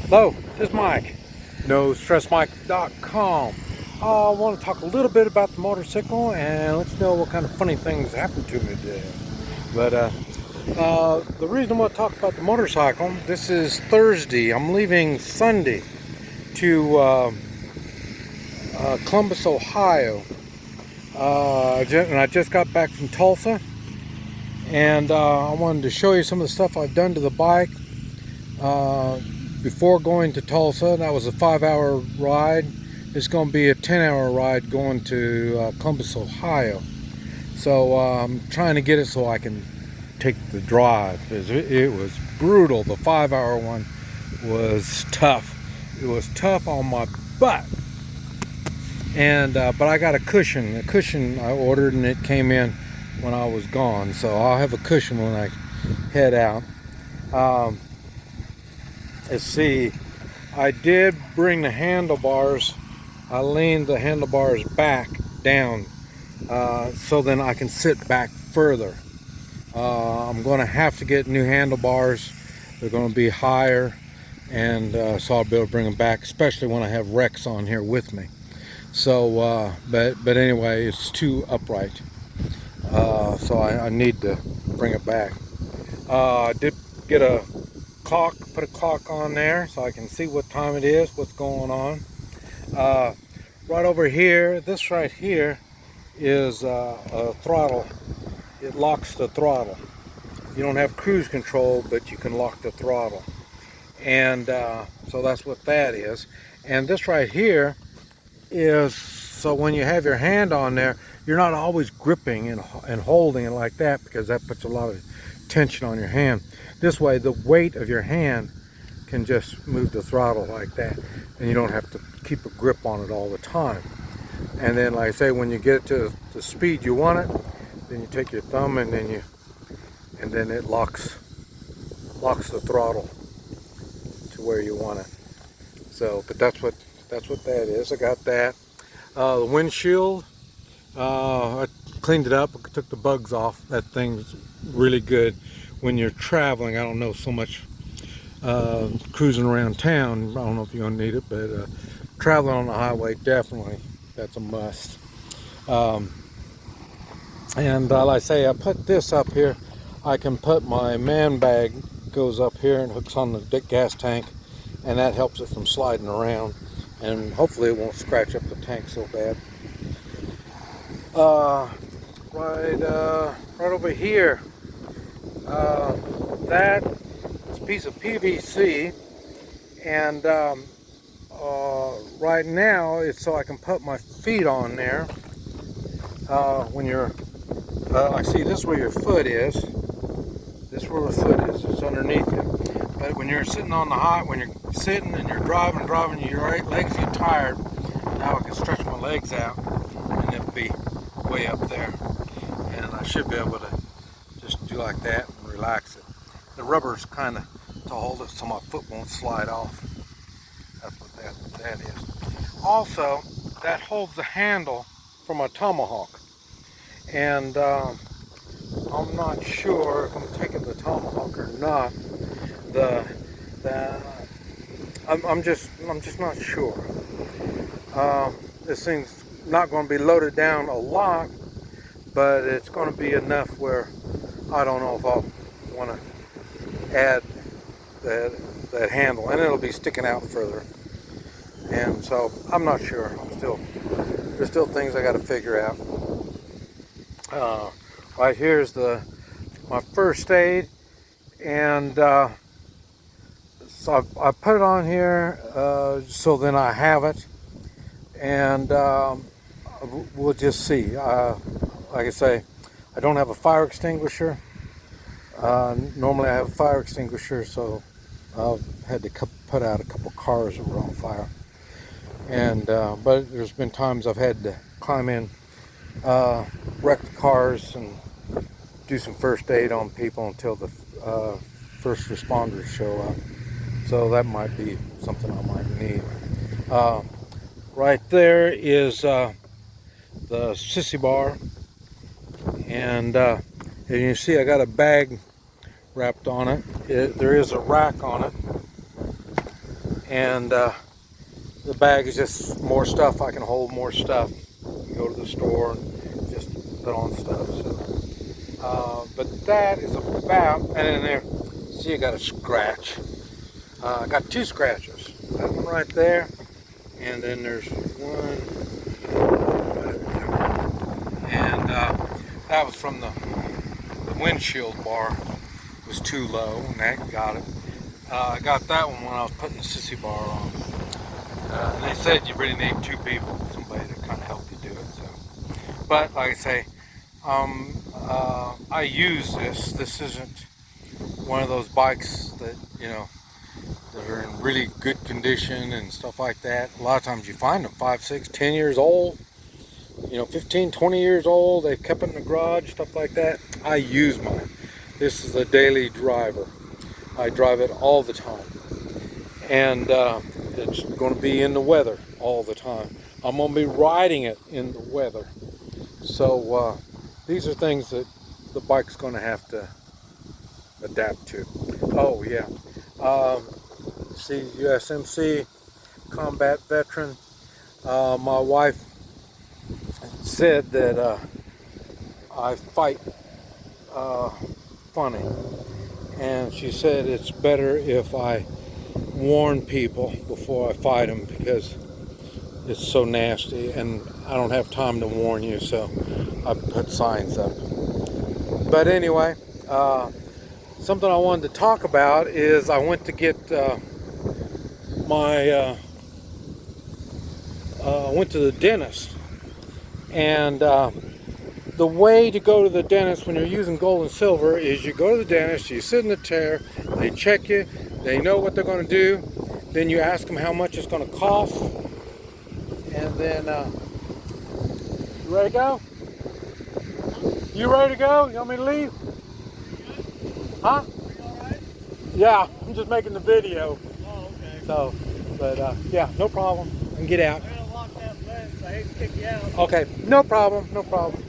Hello, this is Mike, NoStressMike.com. I want to talk a little bit about the motorcycle and let you know what kind of funny things happened to me today. But the reason I want to talk about the motorcycle, this is Thursday. I'm leaving Sunday to Columbus, Ohio. And I just got back from Tulsa, and I wanted to show you some of the stuff I've done to the bike before going to Tulsa. That was a 5-hour ride. It's going to be a 10-hour ride going to Columbus, Ohio. So I'm trying to get it so I can take the drive. It was brutal. The 5-hour one was tough. It was tough on my butt. And but I got a cushion. The cushion I ordered, and it came in when I was gone. So I'll have a cushion when I head out. Let's see. I did bring the handlebars. I leaned the handlebars back down so then I can sit back further. I'm going to have to get new handlebars. They're going to be higher, and so I'll be able to bring them back, especially when I have Rex on here with me. So, but anyway, it's too upright, so I need to bring it back. I did get a clock, put a clock on there so I can see what time it is, what's going on. Right over here, this right here is a throttle. It locks the throttle. You don't have cruise control, but you can lock the throttle. And so that's what that is. And this right here is so when you have your hand on there, you're not always gripping and holding it like that, because that puts a lot of tension on your hand. This way, the weight of your hand can just move the throttle like that, and you don't have to keep a grip on it all the time. And then, like I say, when you get it to the speed you want it, then you take your thumb and then it locks the throttle to where you want it. So, but that's what that is. I got that. The windshield, I cleaned it up, took the bugs off. That thing's really good when you're traveling. I don't know so much cruising around town. I don't know if you're gonna need it, but traveling on the highway, definitely, that's a must. And like I say, I put this up here. I can put my man bag, goes up here and hooks on the gas tank, and that helps it from sliding around, and hopefully it won't scratch up the tank so bad. Right over here, that is a piece of PVC, and right now it's so I can put my feet on there. When you're, I see this is where your foot is. This is where the foot is. It's underneath you. But when you're sitting on the when you're sitting and you're driving, your right legs get tired. Now I can stretch my legs out, and it'll be way up there. And I should be able to just do like that and relax it. The rubber's kind of to hold it so my foot won't slide off. That's what that is. Also, that holds the handle for my tomahawk. And I'm not sure if I'm taking the tomahawk or not. I'm just not sure. This thing's not going to be loaded down a lot, but it's going to be enough where I don't know if I'll want to add that handle, and it'll be sticking out further. And so I'm not sure. There's still things I got to figure out. Right here's my first aid, and so I put it on here so then I have it, and we'll just see. Like I say, I don't have a fire extinguisher. Normally I have a fire extinguisher, so I've had to put out a couple cars that were on fire. And but there's been times I've had to climb in wrecked cars and do some first aid on people until the first responders show up. So that might be something I might need. Right there is the sissy bar, and you see I got a bag wrapped on it. There is a rack on it, and the bag is just more stuff. I can hold more stuff. Go to the store and just put on stuff. So, but that is about. And in there, see, I got a scratch. I got 2 scratches. That one right there, and then there's one right there. And that was from the windshield bar. It was too low, and that got it. I got that one when I was putting the sissy bar on. And they said you really need 2 people, somebody to kind of help you do it. So, but like I say, I use this. This isn't one of those bikes that, you know, that are in really good condition and stuff like that. A lot of times you find them 5, 6, 10 years old, you know, 15, 20 years old. They've kept it in the garage, stuff like that. I use mine. This is a daily driver. I drive it all the time, and it's going to be in the weather all the time. I'm going to be riding it in the weather. So these are things that the bike's going to have to adapt to. Oh yeah. See, USMC, combat veteran. My wife said that I fight funny, and she said it's better if I warn people before I fight them, because it's so nasty and I don't have time to warn you, so I put signs up. But anyway, something I wanted to talk about is I went to get I went to the dentist, and the way to go to the dentist when you're using gold and silver is you go to the dentist, you sit in the chair, they check you, they know what they're going to do, then you ask them how much it's going to cost, and then you ready to go? You ready to go? You want me to leave? Huh? Yeah, I'm just making the video. Oh, okay. So, but yeah, no problem. I can get out. I'm gonna lock that lens. I hate to kick you out. Okay, no problem, no problem.